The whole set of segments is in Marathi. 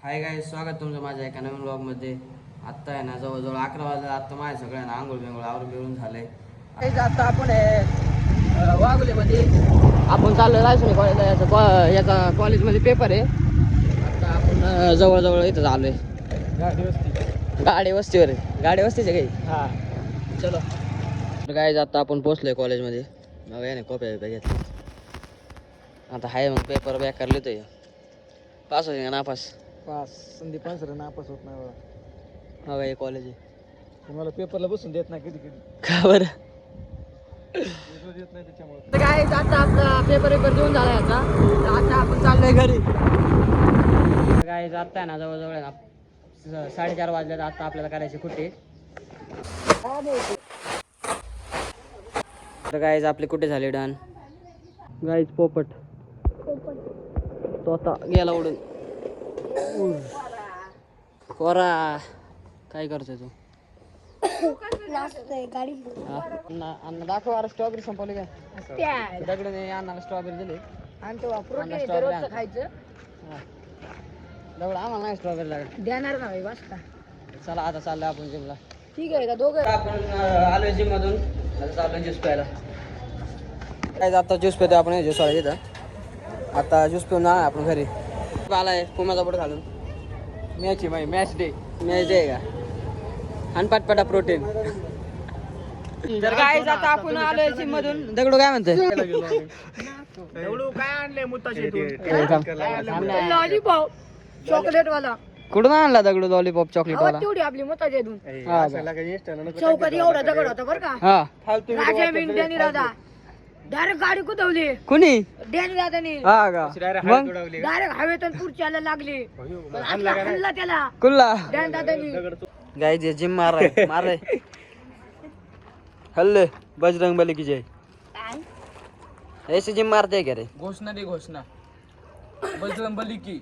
हाय गाईस, स्वागत तुमचं माझ्या एका नवीन ब्लॉगमध्ये. आत्ता आहे ना जवळजवळ 11 वाजले. आत्ता माझ्या सगळ्यांना आंघोळ बिंघोळ आवरून बिळून झालंय. आता आपण वाघोलीमध्ये आपण चाललो रायसोनी कॉलेज, याचा कॉलेजमध्ये पेपर आहे. आता आपण जवळजवळ इथं झालोय. गाडी वस्तीवर आहे. गाडी वस्तीच आहे काही. हां चलो. तर गाईज आता आपण पोचलोय कॉलेजमध्ये. मग याने कॉप्या बिप्या घेतल्या. आता हाय मग पेपर बेकार लिहितोय. पास होईल का नापास? पास. संदीप सर नापास होत नाही बघा. हा, हे कॉलेज आहे. तुम्हाला पेपरला बसून देत नाही कधी कधी. का बरं? देत नाही त्याच्यामुळे. तर काय आता आपला पेपर देऊन झाला याचा. तर आता आपण चाललोय घरी. काय आता आहे ना जवळजवळ आहे ना 4:30 वाजल्यात. आता आपल्याला करायची कुठे. तर गाईज आपली कुठे झाली डन. गाईज पोपट तो आता गेला उडून. कोरा काय करतोय तू? अन्न दाखव. अरे स्ट्रॉबेरी संपवली काय? दगड अन्नाला स्ट्रॉबेरी दिली. खायचं दगड आम्हाला नाही स्ट्रॉबेरी लागत. देणार ना वाजता. चला आता चाललोय आपण जिमला. ठीक आहे का दोघं? आपण आलोय जिम मधून. आता चाललोय ज्यूस प्यायला. काय आता ज्यूस पितो आपण. ज्यूस वाला तिथं आता ज्यूस पिऊन जाणार आपण घरी. आलाय पुमाचा बोट घालून. मॅच आहे मॅच डे. मॅच डे का? आणि पटपटा प्रोटीन. तर काय आता आपण आलोय जिम मधून. दगडू काय म्हणतोय? दगडू काय आणलंय लॉलीपॉप चॉकलेट वाला. कुठून आणला दगडू लॉलीपॉप चॉकलेट वाला? तेवढी आपली मुताची दून हा चौकात एवढा दगड होता बरं का. हा. राजा मी डॅनी दादा डायरेक्ट गाडी कुदवली. कुणी? डॅनी दादानी हा का? मग डायरेक्ट हवेतून पुढच्याला लागली. हल्ला त्याला कुल्ला डॅनी दादानी. गाइस ये जिम मार रहा है हल्ले बजरंग बली की जय. ऐसे जिम मारते क्या रे? घोषणा दे घोषणा. बजरंग बली की.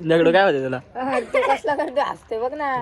दगडू काय होते तुला? कसला करते हसते बघ ना.